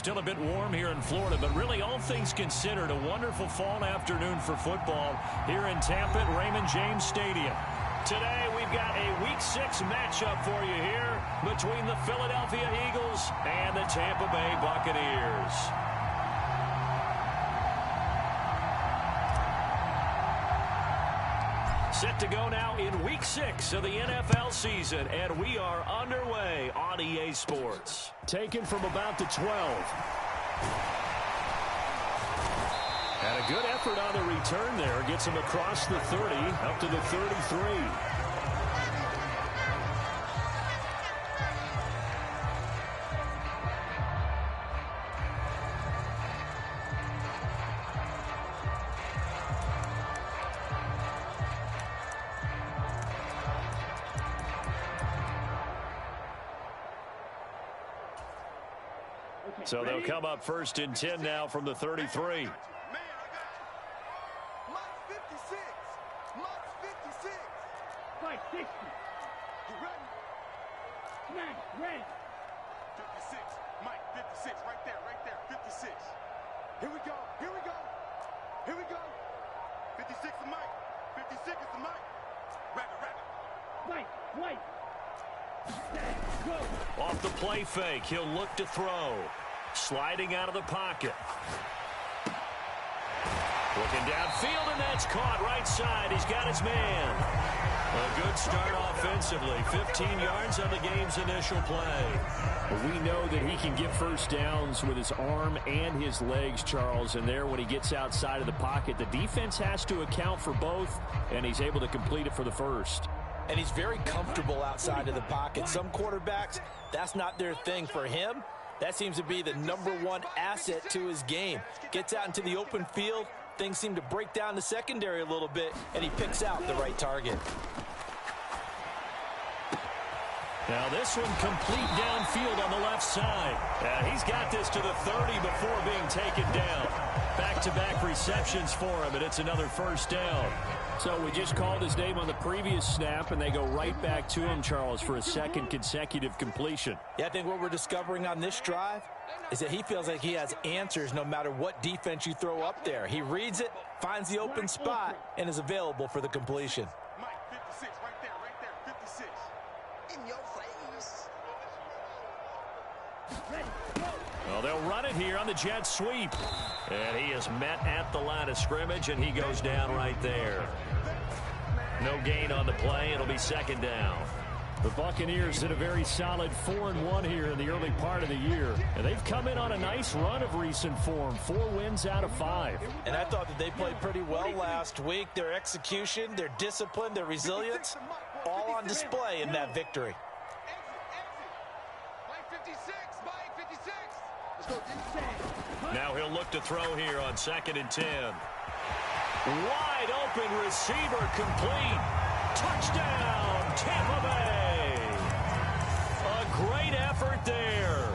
still a bit warm here in Florida, but really all things considered, a wonderful fall afternoon for football here in Tampa at Raymond James Stadium. Today we've got a Week 6 matchup for you here between the Philadelphia Eagles and the Tampa Bay Buccaneers. Set to go now in Week 6 of the NFL season, and we are underway on EA Sports. Taken from about the 12. And a good effort on the return there. Gets him across the 30, up to the 33. So they'll come up first and 10 now from the 33. Off the play fake, he'll look to throw. Sliding out of the pocket. Looking downfield, and that's caught right side. He's got his man. A good start offensively. 15 yards on the game's initial play. We know that he can get first downs with his arm and his legs, Charles. And there, when he gets outside of the pocket, the defense has to account for both, and he's able to complete it for the first. And he's very comfortable outside of the pocket. Some quarterbacks, that's not their thing. For him, that seems to be the #1 asset to his game. Gets out into the open field. Things seem to break down the secondary a little bit, and he picks out the right target. Now this one complete downfield on the left side. He's got this to the 30 before being taken down. Back-to-back receptions for him, and it's another first down. So we just called his name on the previous snap, and they go right back to him, Charles, for a second consecutive completion. Yeah, I think what we're discovering on this drive is that he feels like he has answers no matter what defense you throw up there. He reads it, finds the open spot, and is available for the completion. Mike, 56, right there, 56. In your face. Well, they'll run it here on the jet sweep. And he is met at the line of scrimmage, and he goes down right there. No gain on the play. It'll be second down. The Buccaneers did a very solid 4-1 here in the early part of the year. And they've come in on a nice run of recent form. 4 wins out of 5. And I thought that they played pretty well last week. Their execution, their discipline, their resilience, all on display in that victory. Now he'll look to throw here on 2nd and 10. Wide open receiver complete. Touchdown, Tampa Bay. A great effort there.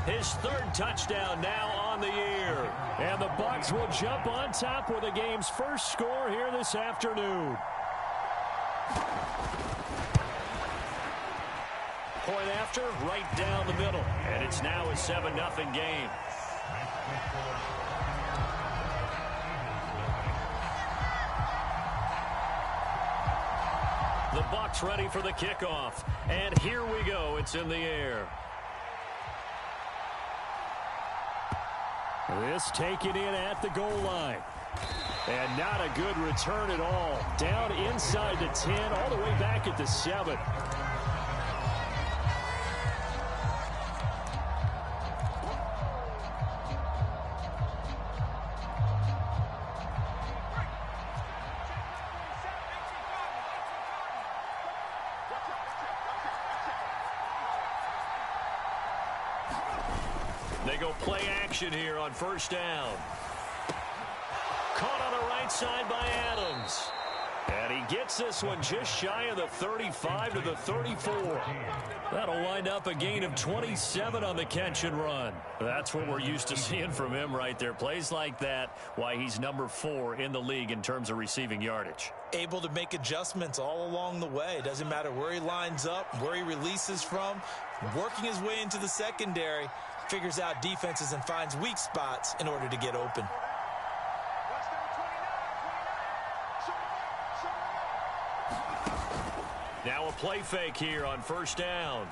His 3rd touchdown now on the year. And the Bucs will jump on top with the game's first score here this afternoon. Point after, right down the middle. And it's now a 7-0 game. The Bucs ready for the kickoff. And here we go. It's in the air. This taken in at the goal line. And not a good return at all. Down inside the 10, all the way back at the 7. They go play action here on first down. Caught on the right side by Adams. And he gets this one just shy of the 35 to the 34. That'll wind up a gain of 27 on the catch and run. That's what we're used to seeing from him right there. Plays like that, why he's number 4 in the league in terms of receiving yardage. Able to make adjustments all along the way. Doesn't matter where he lines up, where he releases from, working his way into the secondary. figures out defenses and finds weak spots in order to get open. Now a play fake here on first down.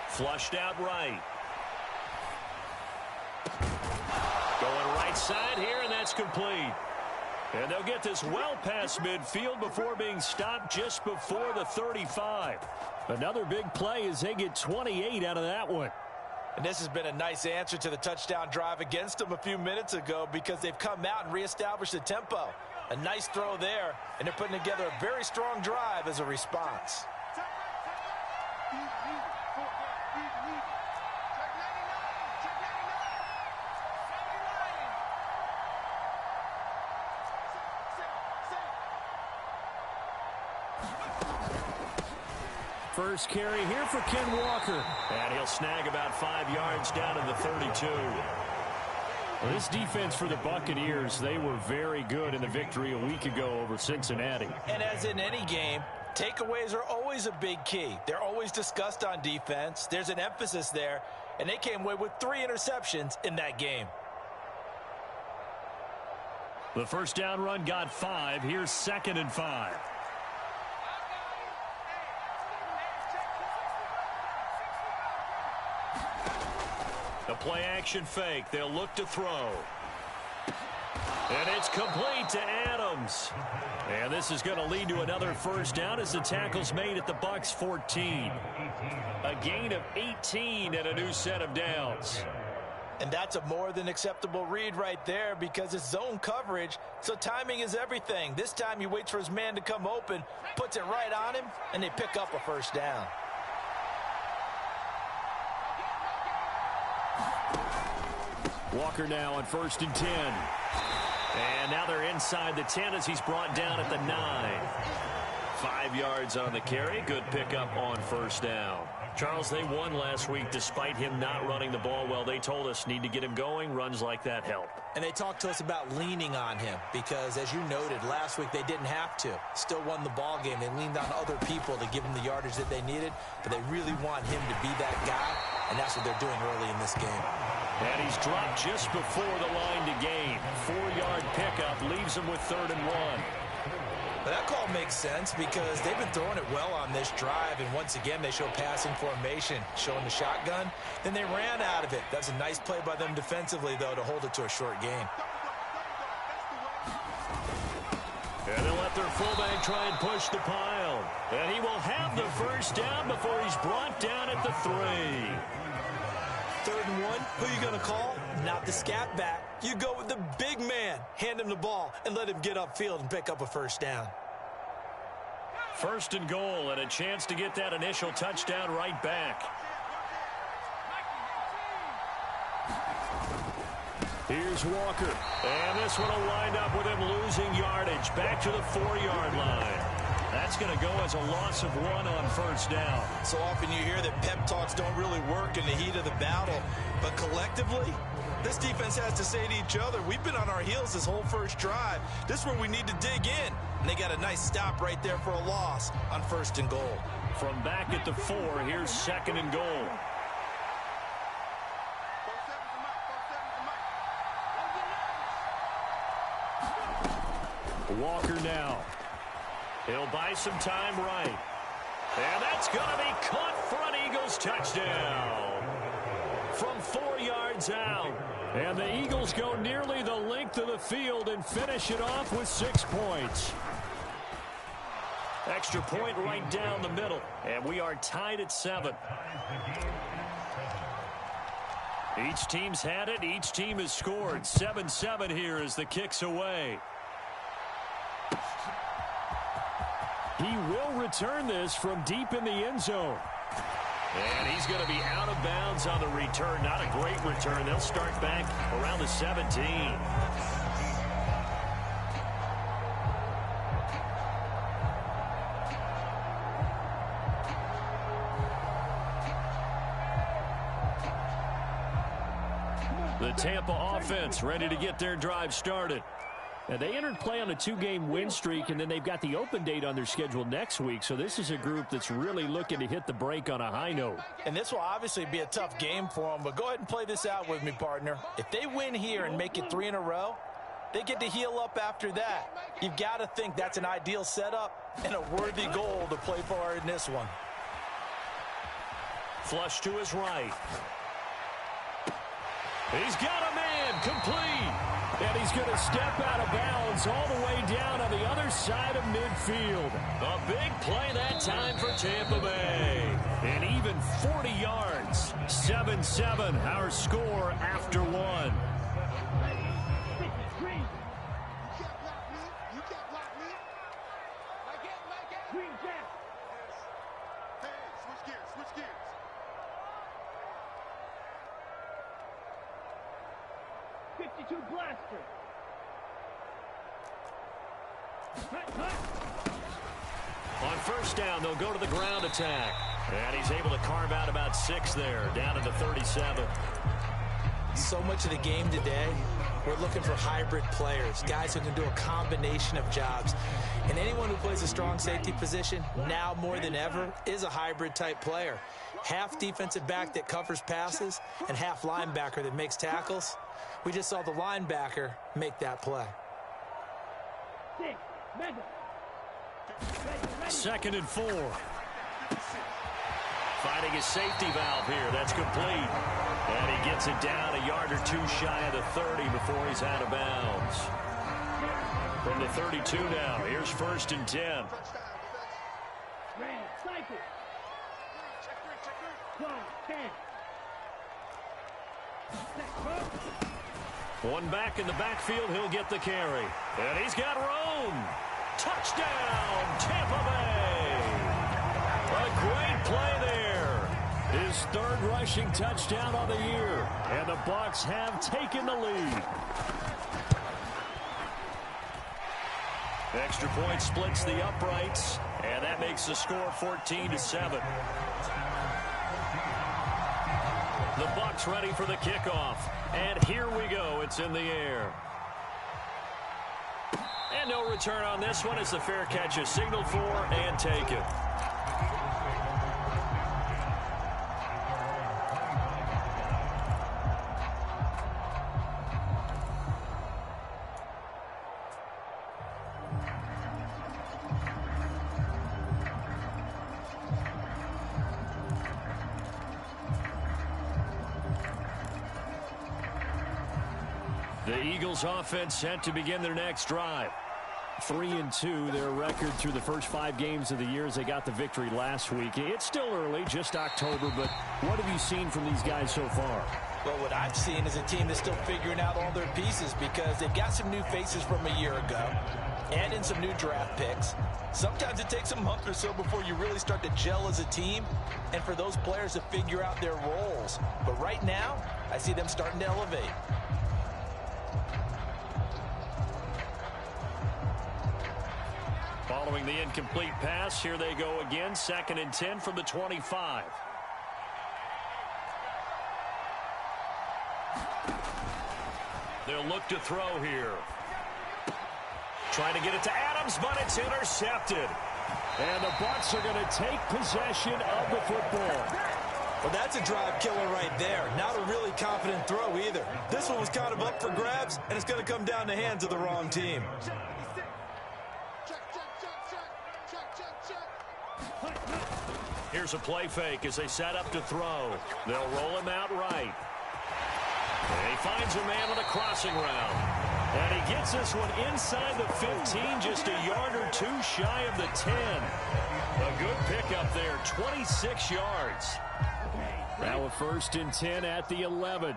Flushed out right. Going right side here, and that's complete. And they'll get this well past midfield before being stopped just before the 35. Another big play as they get 28 out of that one. And this has been a nice answer to the touchdown drive against them a few minutes ago because they've come out and reestablished the tempo. A nice throw there, and they're putting together a very strong drive as a response. First carry here for Ken Walker. And he'll snag about 5 yards down to the 32. Well, this defense for the Buccaneers, they were very good in the victory a week ago over Cincinnati. And as in any game, takeaways are always a big key. They're always discussed on defense. There's an emphasis there, and they came away with 3 interceptions in that game. The first down run got 5. Here's 2nd and 5. The play action fake. They'll look to throw. And it's complete to Adams. And this is going to lead to another first down as the tackle's made at the Bucs 14. A gain of 18 and a new set of downs. And that's a more than acceptable read right there because it's zone coverage, so timing is everything. This time he waits for his man to come open, puts it right on him, and they pick up a first down. Walker now on 1st and 10. And now they're inside the 10 as he's brought down at the 9. 5 yards on the carry. Good pickup on first down. Charles, they won last week despite him not running the ball well. They told us need to get him going. Runs like that help. And they talked to us about leaning on him because, as you noted, last week they didn't have to. Still won the ball game. They leaned on other people to give them the yardage that they needed, but they really want him to be that guy, and that's what they're doing early in this game. And he's dropped just before the line to gain. 4-yard pickup leaves him with 3rd and 1. But that call makes sense because they've been throwing it well on this drive, and once again they show passing formation, showing the shotgun. Then they ran out of it. That's a nice play by them defensively, though, to hold it to a short gain. And they'll let their fullback try and push the pile. And he will have the first down before he's brought down at the 3. 3rd and 1, who you going to call? Not the scat back. You go with the big man. Hand him the ball and let him get upfield and pick up a first down. 1st and goal and a chance to get that initial touchdown right back. Here's Walker. And this one will wind up with him losing yardage back to the 4-yard line. That's going to go as a loss of 1 on first down. So often you hear that pep talks don't really work in the heat of the battle, but collectively, this defense has to say to each other, we've been on our heels this whole first drive. This is where we need to dig in. And they got a nice stop right there for a loss on 1st and goal. From back at the 4, here's 2nd and goal. Walker now. He'll buy some time right. And that's going to be caught for an Eagles touchdown. From 4 yards out. And the Eagles go nearly the length of the field and finish it off with 6 points. Extra point right down the middle. And we are tied at 7. Each team's had it. Each team has scored. 7-7 here as the kick's away. He will return this from deep in the end zone. And he's going to be out of bounds on the return. Not a great return. They'll start back around the 17. The Tampa offense ready to get their drive started. Now, they entered play on a 2-game win streak, and then they've got the open date on their schedule next week. So this is a group that's really looking to hit the break on a high note. And this will obviously be a tough game for them, but go ahead and play this out with me, partner. If they win here and make it 3 in a row, they get to heal up after that. You've got to think that's an ideal setup and a worthy goal to play for in this one. Flush to his right. He's got a man, complete. And he's going to step out of bounds all the way down on the other side of midfield. A big play that time for Tampa Bay. And even 40 yards. 7-7, our score after one. On first down, they'll go to the ground attack. And he's able to carve out about 6 there, down to the 37. So much of the game today, we're looking for hybrid players, guys who can do a combination of jobs. And anyone who plays a strong safety position, now more than ever, is a hybrid type player. Half defensive back that covers passes and half linebacker that makes tackles. We just saw the linebacker make that play. 2nd and 4. Finding his safety valve here. That's complete. And he gets it down a yard or 2 shy of the 30 before he's out of bounds. From the 32 now, here's 1st and 10. One back in the backfield, he'll get the carry. And he's got room. Touchdown, Tampa Bay. A great play there. His 3rd rushing touchdown on the year. And the Bucs have taken the lead. Extra point splits the uprights, and that makes the score 14-7. The Bucs ready for the kickoff. And here we go. It's in the air. And no return on this one as the fair catch is signaled for and taken. The Eagles offense set to begin their next drive. 3-2, their record through the first 5 games of the year as they got the victory last week. It's still early, just October, but what have you seen from these guys so far? Well, what I've seen is a team that's still figuring out all their pieces because they've got some new faces from a year ago and in some new draft picks. Sometimes it takes a month or so before you really start to gel as a team and for those players to figure out their roles. But right now, I see them starting to elevate. Following the incomplete pass, here they go again. 2nd and 10 from the 25. They'll look to throw here. Trying to get it to Adams, but it's intercepted. And the Bucs are going to take possession of the football. Well, that's a drive killer right there. Not a really confident throw either. This one was kind of up for grabs, and it's going to come down the hands of the wrong team. Here's a play fake as they set up to throw. They'll roll him out right. And he finds a man on a crossing route. And he gets this one inside the 15, just a yard or 2 shy of the 10. A good pickup there, 26 yards. Now a 1st and 10 at the 11.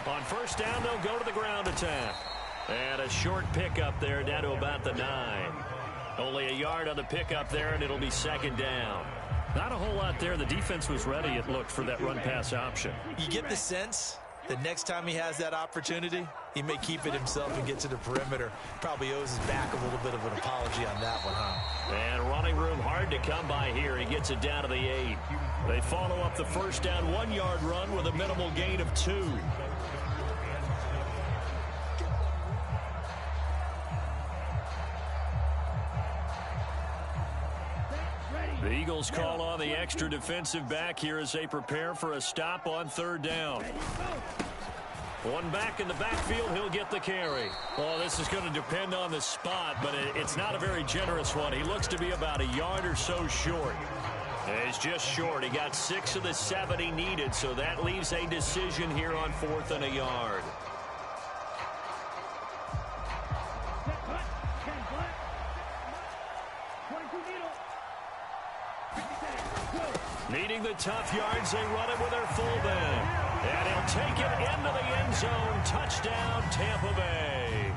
On first down, they'll go to the ground attack. And a short pickup there down to about the 9. Only a yard on the pickup there, and it'll be 2nd down. Not a whole lot there. The defense was ready, it looked, for that run-pass option. You get the sense The next time he has that opportunity, he may keep it himself and get to the perimeter. Probably owes his back a little bit of an apology on that one, huh? And running room hard to come by here. He gets it down to the 8. They follow up the first down 1-yard run with a minimal gain of 2. The Eagles call on the extra defensive back here as they prepare for a stop on 3rd down. One back in the backfield, he'll get the carry. Well, this is going to depend on the spot, but it's not a very generous one. He looks to be about a yard or so short. He's just short. He got 6 of the 7 he needed, so that leaves a decision here on 4th and a yard. Needing the tough yards, they run it with their fullback. And he'll take it into the end zone. Touchdown, Tampa Bay.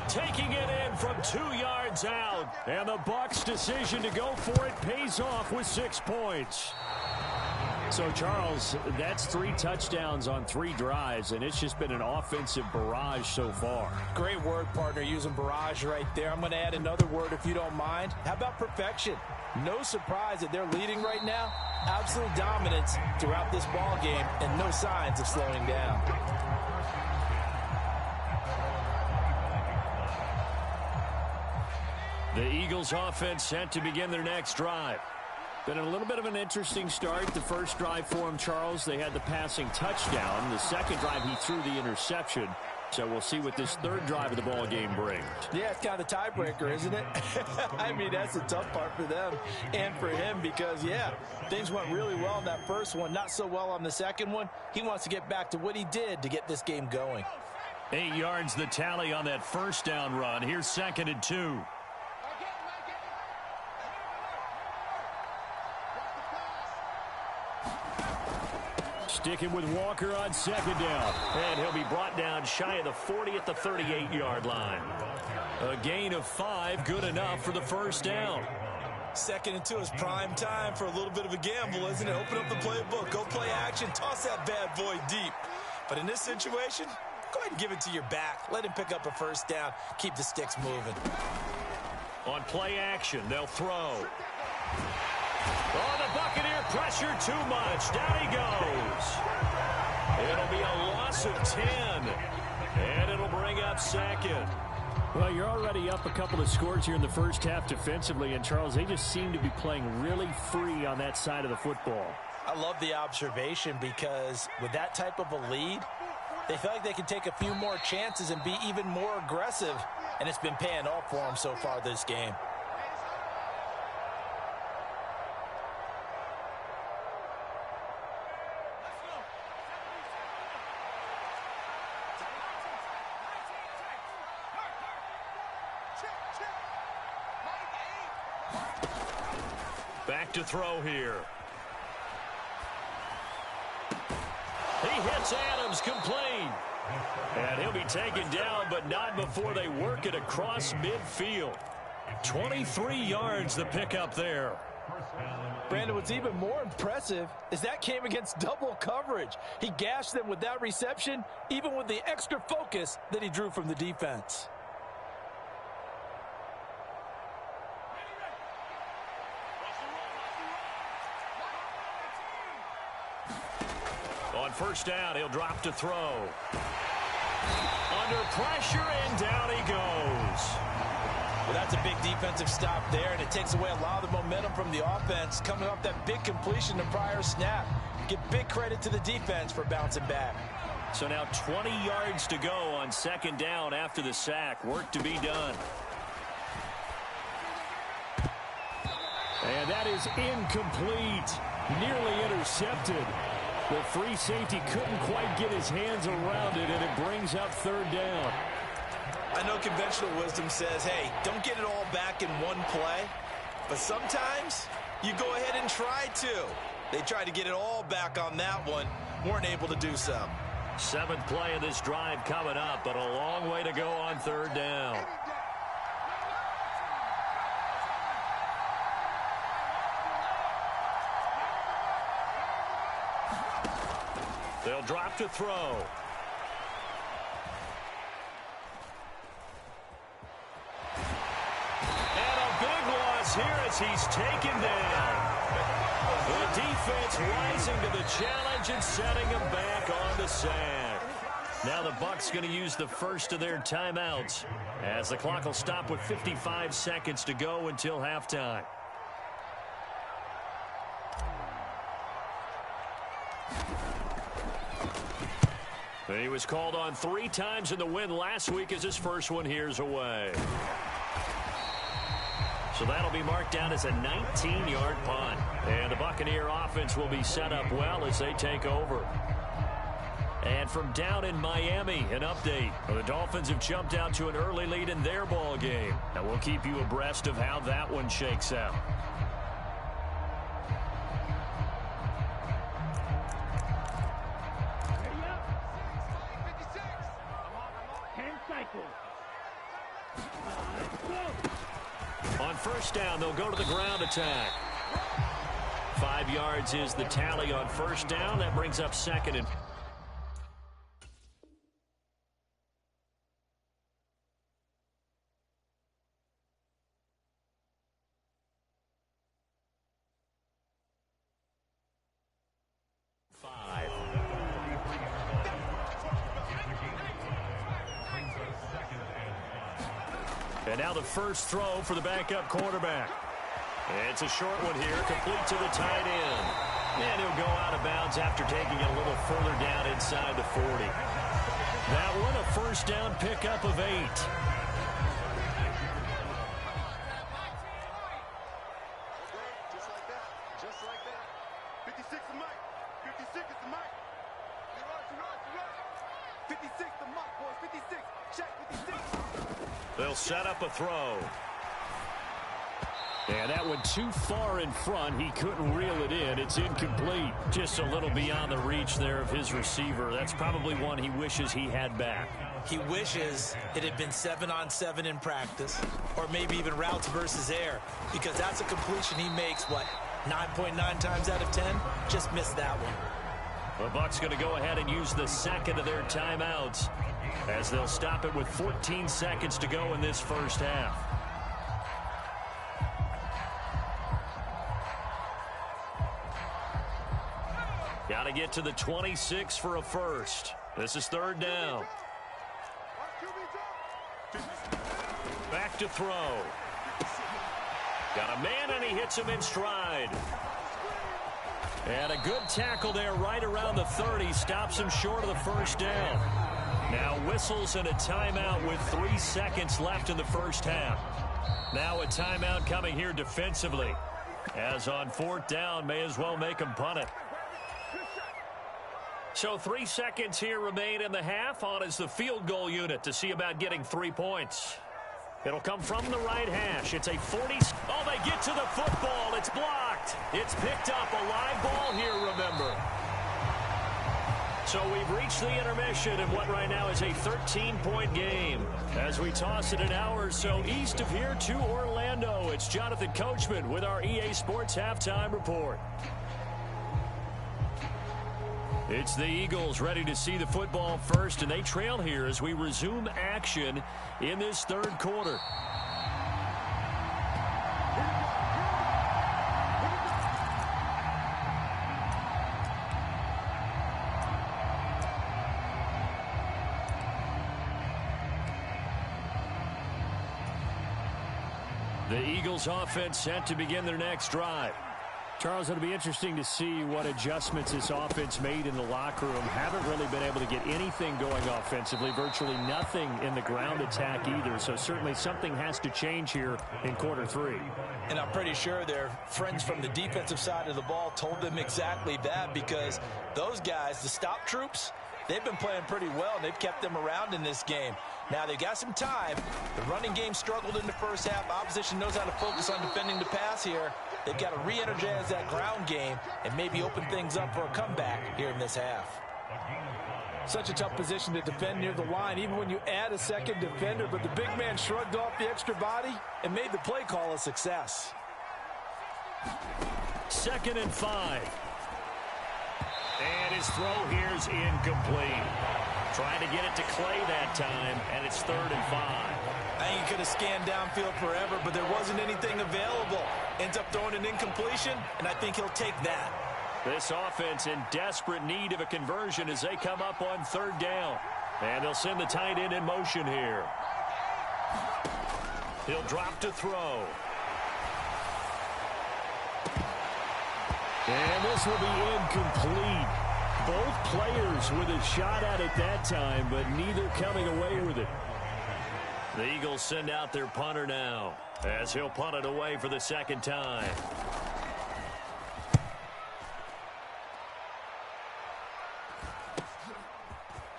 Taking it in from 2 yards out. And the Bucs' decision to go for it pays off with 6 points. So, Charles, that's 3 touchdowns on 3 drives, and it's just been an offensive barrage so far. Great word, partner, using barrage right there. I'm going to add another word if you don't mind. How about perfection? No surprise that they're leading right now. Absolute dominance throughout this ball game and no signs of slowing down. The Eagles offense set to begin their next drive. Been a little bit of an interesting start. The first drive for him, Charles, they had the passing touchdown. The second drive, he threw the interception. So we'll see what this 3rd drive of the ball game brings. Yeah, it's kind of a tiebreaker, isn't it? I mean, that's the tough part for them and for him because, yeah, things went really well in that first one, not so well on the second one. He wants to get back to what he did to get this game going. 8 yards the tally on that first down run. Here's 2nd and 2. Sticking with Walker on 2nd down. And he'll be brought down shy of the 40 at the 38-yard line. A gain of 5, good enough for the first down. 2nd and 2 is prime time for a little bit of a gamble, isn't it? Open up the playbook, go play action, toss that bad boy deep. But in this situation, go ahead and give it to your back. Let him pick up a first down. Keep the sticks moving. On play action, they'll throw. Oh, the Buccaneer pressure too much. Down he goes. It'll be a loss of 10. And it'll bring up 2nd. Well, you're already up a couple of scores here in the first half defensively. And, Charles, they just seem to be playing really free on that side of the football. I love the observation because with that type of a lead, they feel like they can take a few more chances and be even more aggressive. And it's been paying off for them so far this game. Back to throw here. He hits Adams complete. And he'll be taken down, but not before they work it across midfield. 23 yards the pickup there. Brandon, what's even more impressive is that came against double coverage. He gashed them with that reception, even with the extra focus that he drew from the defense. On first down, he'll drop to throw. Under pressure, and down he goes. Well, that's a big defensive stop there, and it takes away a lot of the momentum from the offense coming off that big completion the prior snap. Give big credit to the defense for bouncing back. So now 20 yards to go on 2nd down after the sack. Work to be done. And that is incomplete. Nearly intercepted. The free safety couldn't quite get his hands around it, and it brings up 3rd down. I know conventional wisdom says, hey, don't get it all back in one play. But sometimes you go ahead and try to. They tried to get it all back on that one. Weren't able to do so. 7th play of this drive coming up, but a long way to go on 3rd down. They'll drop to throw. And a big loss here as he's taken down. The defense rising to the challenge and setting him back on the sack. Now the Bucs going to use the first of their timeouts as the clock will stop with 55 seconds to go until halftime. He was called on 3 times in the win last week as his first one here's away. So that'll be marked down as a 19-yard punt. And the Buccaneer offense will be set up well as they take over. And from down in Miami, an update. The Dolphins have jumped out to an early lead in their ball game. And we'll keep you abreast of how that one shakes out. On first down, they'll go to the ground attack. 5 yards is the tally on first down. That brings up second and... And now the first throw for the backup quarterback. It's a short one here, complete to the tight end. And he'll go out of bounds after taking it a little further down inside the 40. That one a first down pickup of 8. Just like that. Just like that. 56 the mic. 56 is the mic. You're right. 56 the mic, boys. 56. Check 56. They'll set up a throw. And that one too far in front. He couldn't reel it in. It's incomplete. Just a little beyond the reach there of his receiver. That's probably one he wishes he had back. He wishes it had been 7-on-7 in practice, or maybe even routes versus air, because that's a completion he makes, 9.9 times out of 10? Just missed that one. The Bucs going to go ahead and use the second of their timeouts as they'll stop it with 14 seconds to go in this first half. Got to get to the 26 for a first. This is third down. Back to throw. Got a man and he hits him in stride. And a good tackle there right around the 30. Stops him short of the first down. Now whistles and a timeout with 3 seconds left in the first half. Now a timeout coming here defensively. As on fourth down, may as well make him punt it. So 3 seconds here remain in the half. On is the field goal unit to see about getting 3 points. It'll come from the right hash. It's a 40. Oh, they get to the football. It's blocked. It's picked up. A live ball here, remember. So we've reached the intermission in what right now is a 13-point game. As we toss it an hour or so east of here to Orlando, it's Jonathan Coachman with our EA Sports Halftime Report. It's the Eagles ready to see the football first, and they trail here as we resume action in this third quarter. The Eagles offense set to begin their next drive. Charles, it'll be interesting to see what adjustments this offense made in the locker room. Haven't really been able to get anything going offensively, virtually nothing in the ground attack either. So certainly something has to change here in quarter 3. And I'm pretty sure their friends from the defensive side of the ball told them exactly that, because those guys, the stop troops, they've been playing pretty well, and they've kept them around in this game. Now, they've got some time. The running game struggled in the first half. Opposition knows how to focus on defending the pass here. They've got to re-energize that ground game and maybe open things up for a comeback here in this half. Such a tough position to defend near the line, even when you add a second defender, but the big man shrugged off the extra body and made the play call a success. 2nd and 5. And his throw here's incomplete. Trying to get it to Clay that time, and it's 3rd and 5. I think he could have scanned downfield forever, but there wasn't anything available. Ends up throwing an incompletion, and I think he'll take that. This offense in desperate need of a conversion as they come up on 3rd down. And they'll send the tight end in motion here. He'll drop to throw. And this will be incomplete. Both players with a shot at it that time, but neither coming away with it. The Eagles send out their punter now as he'll punt it away for the 2nd time.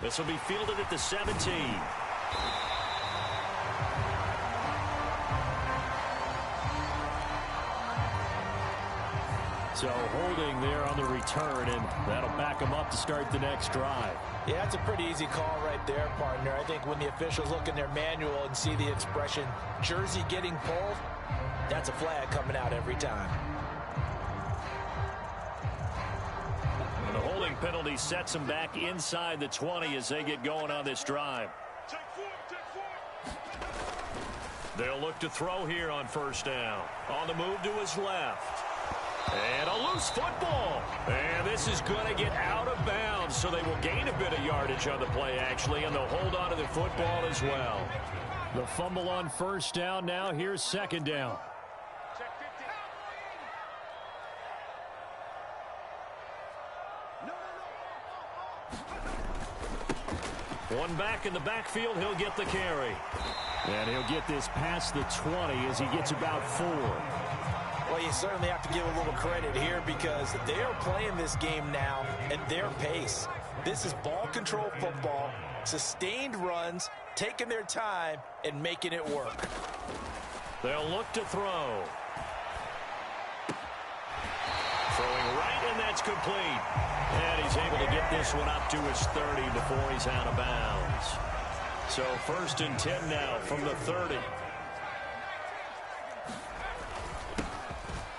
This will be fielded at the 17. So holding there on the return, and that'll back them up to start the next drive. Yeah, that's a pretty easy call right there, partner. I think when the officials look in their manual and see the expression, jersey getting pulled, that's a flag coming out every time. And the holding penalty sets them back inside the 20 as they get going on this drive. They'll look to throw here on 1st down. On the move to his left. And a loose football. And this is going to get out of bounds, so they will gain a bit of yardage on the play, actually, and they'll hold on to the football as well. The fumble on 1st down. Now here's 2nd down. One back in the backfield. He'll get the carry. And he'll get this past the 20 as he gets about 4. Well, you certainly have to give a little credit here because they are playing this game now at their pace. This is ball control football, sustained runs, taking their time, and making it work. They'll look to throw. Throwing right, and that's complete. And he's able to get this one up to his 30 before he's out of bounds. So 1st and 10 now from the 30.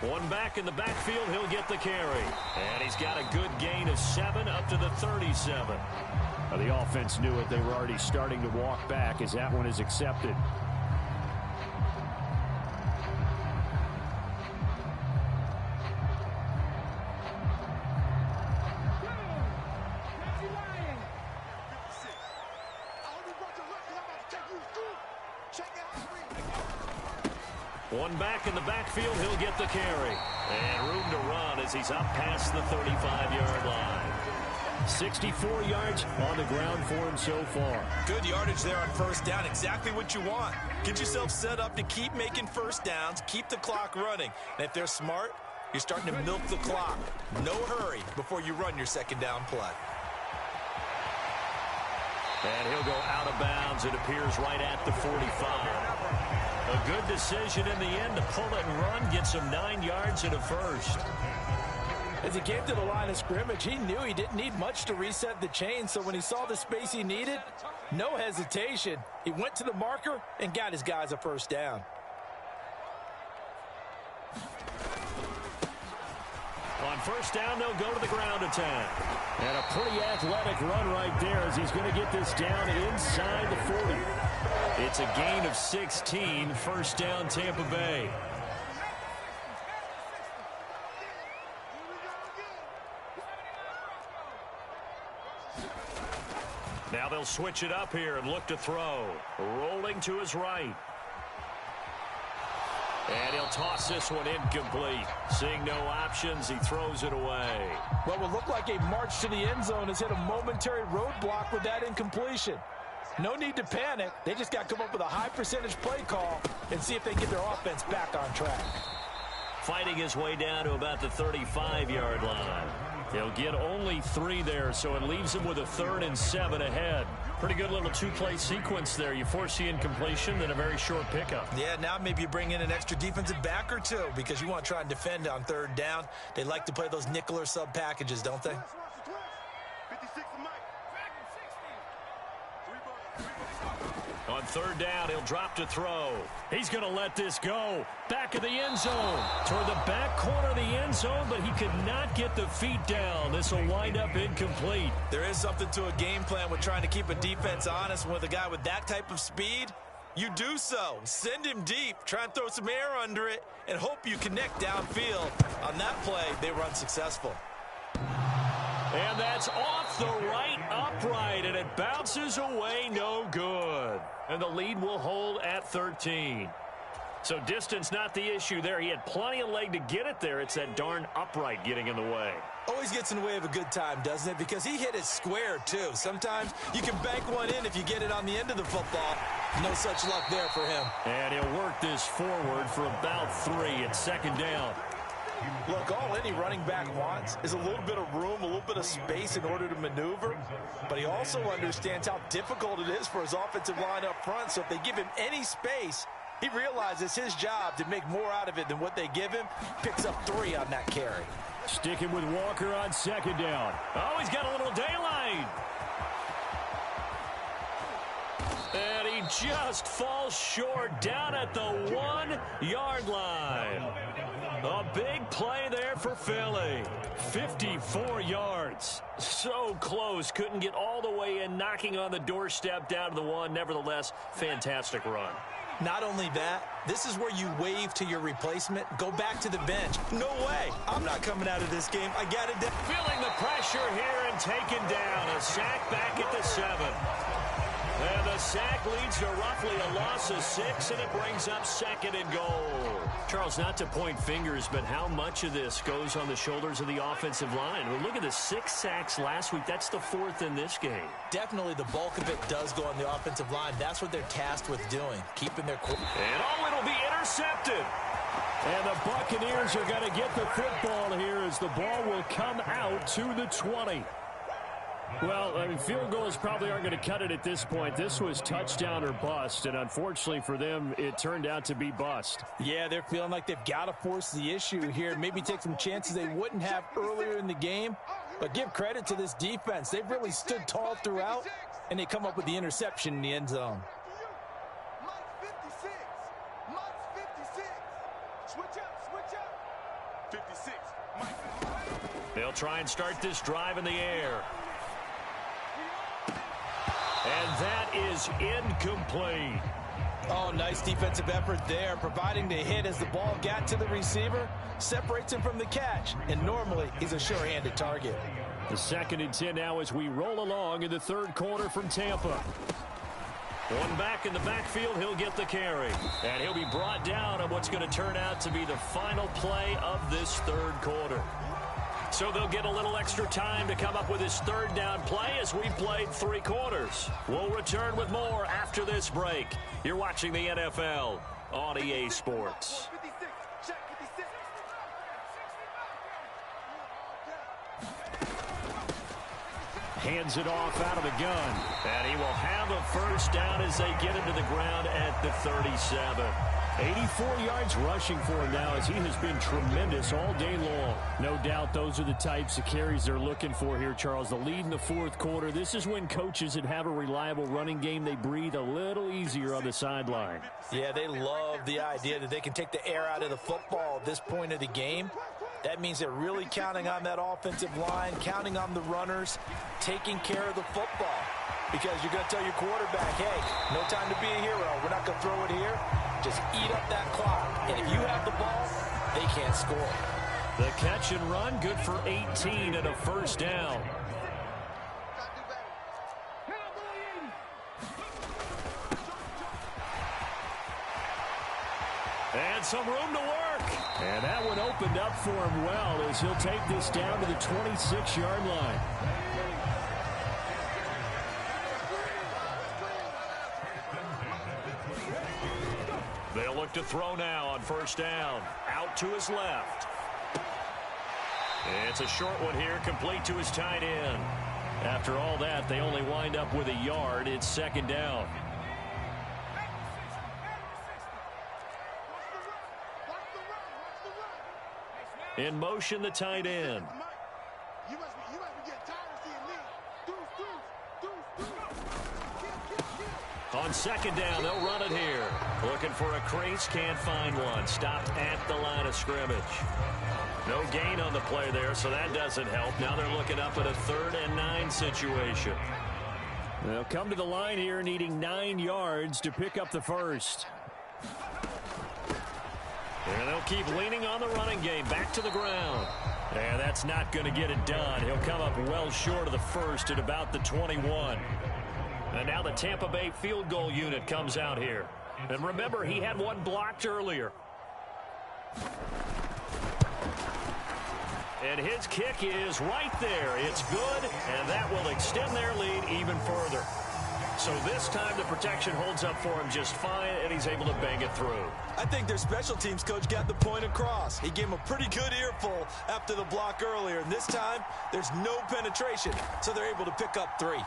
One back in the backfield, he'll get the carry. And he's got a good gain of 7 up to the 37. Now, the offense knew it. They were already starting to walk back as that one is accepted. One back in the backfield, he'll get the carry. And room to run as he's up past the 35-yard line. 64 yards on the ground for him so far. Good yardage there on 1st down. Exactly what you want. Get yourself set up to keep making 1st downs, keep the clock running. And if they're smart, you're starting to milk the clock. No hurry before you run your 2nd down play. And he'll go out of bounds, it appears, right at the 45. A good decision in the end to pull it and run, get some 9 yards and a 1st. As he came to the line of scrimmage, he knew he didn't need much to reset the chain, so when he saw the space he needed, no hesitation. He went to the marker and got his guys a 1st down. On 1st down, they'll go to the ground attack. And a pretty athletic run right there as he's going to get this down inside the 40. It's a gain of 16, 1st down Tampa Bay. Now they'll switch it up here and look to throw. Rolling to his right. And he'll toss this one incomplete. Seeing no options, he throws it away. What will look like a march to the end zone has hit a momentary roadblock with that incompletion. No need to panic. They just got to come up with a high percentage play call and see if they can get their offense back on track. Fighting his way down to about the 35-yard line. He'll get only 3 there, so it leaves him with a 3rd and 7 ahead. Pretty good little 2-play sequence there. You force the incompletion, then a very short pickup. Yeah, now maybe you bring in an extra defensive back or 2 because you want to try and defend on 3rd down. They like to play those nickel or sub packages, don't they? On On third down, he'll drop to throw. He's going to let this go. Back of the end zone. Toward the back corner of the end zone, but he could not get the feet down. This will wind up incomplete. There is something to a game plan with trying to keep a defense honest. With a guy with that type of speed, you do so. Send him deep. Try and throw some air under it and hope you connect downfield. On that play, they were unsuccessful. And that's off the right upright, and it bounces away no good. And the lead will hold at 13. So distance not the issue there. He had plenty of leg to get it there. It's that darn upright getting in the way. Always gets in the way of a good time, doesn't it? Because he hit it square, too. Sometimes you can bank one in if you get it on the end of the football. No such luck there for him. And he'll work this forward for about 3. It's second down. Look, all any running back wants is a little bit of room, a little bit of space in order to maneuver. But he also understands how difficult it is for his offensive line up front. So if they give him any space, he realizes his job to make more out of it than what they give him. Picks up 3 on that carry. Sticking with Walker on second down. Oh, he's got a little daylight. And he just falls short down at the 1-yard line. A big play there for Philly. 54 yards. So close. Couldn't get all the way in, knocking on the doorstep down to the 1. Nevertheless, fantastic run. Not only that, this is where you wave to your replacement. Go back to the bench. No way. I'm not coming out of this game. I got it down. Feeling the pressure here and taken down. A sack back at the 7. And the sack leads to roughly a loss of 6, and it brings up second and goal. Charles, not to point fingers, but how much of this goes on the shoulders of the offensive line? Well, look at the 6 sacks last week. That's the 4th in this game. Definitely the bulk of it does go on the offensive line. That's what they're tasked with doing, keeping their quarterback. And it'll be intercepted. And the Buccaneers are going to get the football here as the ball will come out to the 20. Well, I mean, field goals probably aren't going to cut it at this point. This was touchdown or bust, and unfortunately for them, it turned out to be bust. Yeah, they're feeling like they've got to force the issue here. Maybe take some chances they wouldn't have earlier in the game. But give credit to this defense. They've really stood tall throughout, and they come up with the interception in the end zone. Mike 56. Mike 56. Switch up. 56. Mike. They'll try and start this drive in the air. And that is incomplete. Oh, nice defensive effort there, providing the hit as the ball got to the receiver, separates him from the catch, and normally he's a sure-handed target. The 2nd and 10 now as we roll along in the 3rd quarter from Tampa. One back in the backfield, he'll get the carry. And he'll be brought down on what's going to turn out to be the final play of this 3rd quarter. So they'll get a little extra time to come up with his 3rd down play as we played 3 quarters. We'll return with more after this break. You're watching the NFL on EA Sports. 56. Check 56. Hands it off out of the gun. And he will have a first down as they get him to the ground at the 37. 84 yards rushing for him now as he has been tremendous all day long. No doubt those are the types of carries they're looking for here, Charles. The lead in the 4th quarter. This is when coaches that have a reliable running game, they breathe a little easier on the sideline. Yeah, they love the idea that they can take the air out of the football at this point of the game. That means they're really counting on that offensive line, counting on the runners, taking care of the football. Because you're going to tell your quarterback, hey, no time to be a hero. We're not going to throw it here. Just eat up that clock. And if you have the ball, they can't score. The catch and run, good for 18 and a first down. And some room to work. And that one opened up for him well as he'll take this down to the 26-yard line. They'll look to throw now on first down. Out to his left. It's a short one here, complete to his tight end. After all that, they only wind up with a yard. It's second down. In motion, the tight end. You must be getting tired of seeing me. Deuce. On on second down. They'll run it here. Looking for a crease, can't find one. Stopped at the line of scrimmage. No gain on the play there, so that doesn't help. Now they're looking up at a 3rd and 9 situation. They'll come to the line here needing 9 yards to pick up the first. And they'll keep leaning on the running game. Back to the ground. And that's not going to get it done. He'll come up well short of the first at about the 21. And now the Tampa Bay field goal unit comes out here. And remember, he had one blocked earlier. And his kick is right there. It's good, and that will extend their lead even further. So this time the protection holds up for him just fine, and he's able to bang it through. I think their special teams coach got the point across. He gave him a pretty good earful after the block earlier, and this time there's no penetration, so they're able to pick up 3.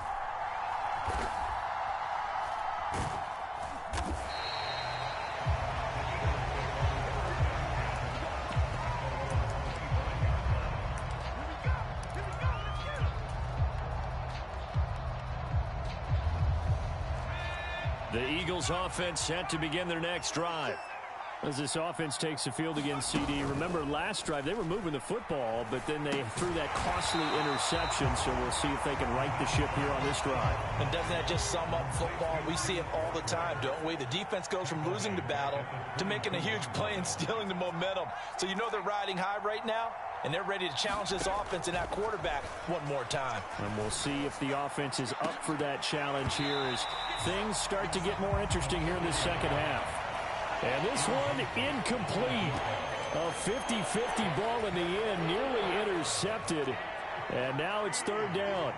The Eagles offense set to begin their next drive. As this offense takes the field against CD, remember last drive they were moving the football, but then they threw that costly interception, so we'll see if they can right the ship here on this drive. And doesn't that just sum up football? We see it all the time, don't we? The defense goes from losing the battle to making a huge play and stealing the momentum. So you know they're riding high right now, and they're ready to challenge this offense and that quarterback one more time. And we'll see if the offense is up for that challenge here as things start to get more interesting here in the second half. And this one incomplete. A 50-50 ball in the end, nearly intercepted. And now it's 3rd down.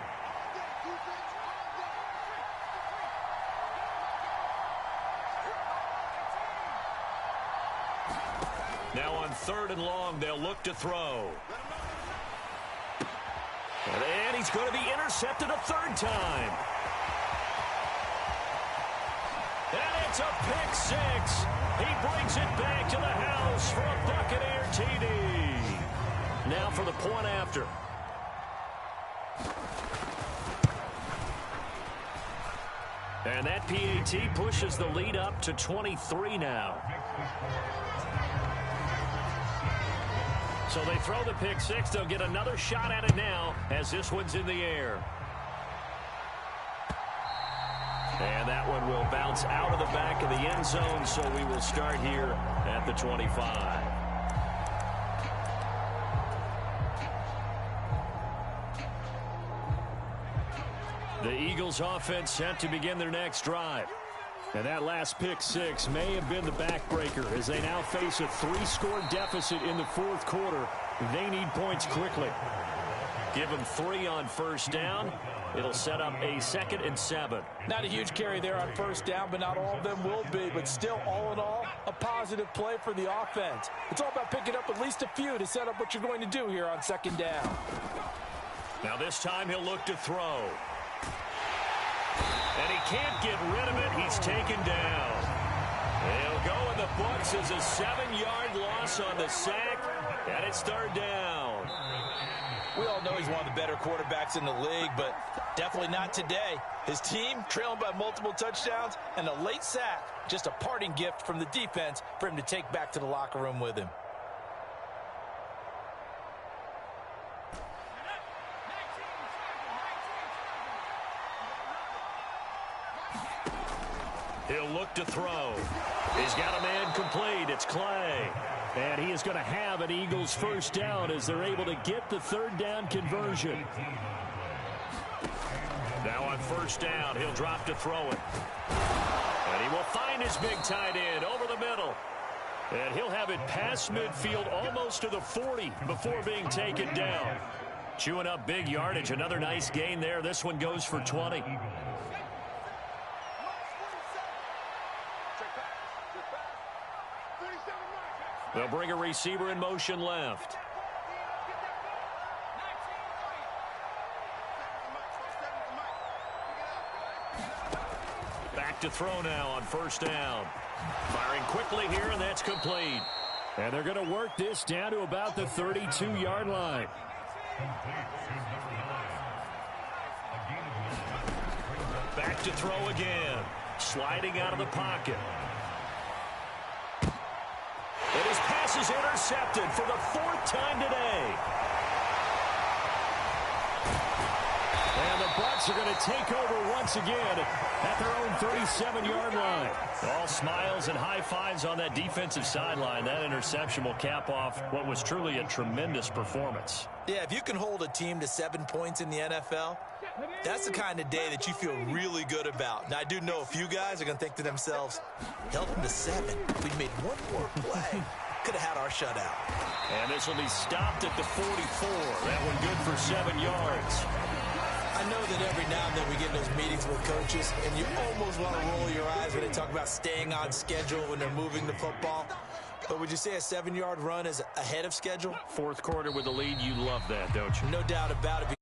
Now on 3rd and long, they'll look to throw. And he's going to be intercepted a 3rd time. And it's a pick 6. He brings it back to the house for a Buccaneer TD. Now for the point after. And that PAT pushes the lead up to 23 now. So they throw the pick 6. They'll get another shot at it now as this one's in the air. And that one will bounce out of the back of the end zone, so we will start here at the 25. The Eagles offense set to begin their next drive. And that last pick 6 may have been the backbreaker as they now face a 3-score deficit in the 4th quarter. They need points quickly. Give them 3 on 1st down. It'll set up a 2nd and 7. Not a huge carry there on 1st down, but not all of them will be. But still, all in all, a positive play for the offense. It's all about picking up at least a few to set up what you're going to do here on 2nd down. Now this time he'll look to throw. And he can't get rid of it. He's taken down. He'll go in the books as a 7-yard loss on the sack, and it's 3rd down. We all know he's one of the better quarterbacks in the league, but definitely not today. His team trailing by multiple touchdowns and a late sack, just a parting gift from the defense for him to take back to the locker room with him. He'll look to throw. He's got a man complete. It's Clay. And he is going to have an Eagles 1st down as they're able to get the 3rd down conversion. Now on 1st down, he'll drop to throw it. And he will find his big tight end over the middle. And he'll have it past midfield almost to the 40 before being taken down. Chewing up big yardage. Another nice gain there. This one goes for 20. They'll bring a receiver in motion left. Back to throw now on 1st down. Firing quickly here, and that's complete. And they're going to work this down to about the 32-yard line. Back to throw again. sliding out of the pocket. And his pass is intercepted for the 4th time today. And the Bucs are going to take over once again at their own 37-yard line. All smiles and high fives on that defensive sideline. That interception will cap off what was truly a tremendous performance. Yeah, if you can hold a team to 7 points in the NFL, that's the kind of day that you feel really good about. Now, I do know a few guys are going to think to themselves, held them to 7. If we'd made one more play, could have had our shutout. And this will be stopped at the 44. That one good for 7 yards. I know that every now and then we get in those meetings with coaches, and you almost want to roll your eyes when they talk about staying on schedule when they're moving the football. But would you say a 7-yard run is ahead of schedule? 4th quarter with the lead, you love that, don't you? No doubt about it.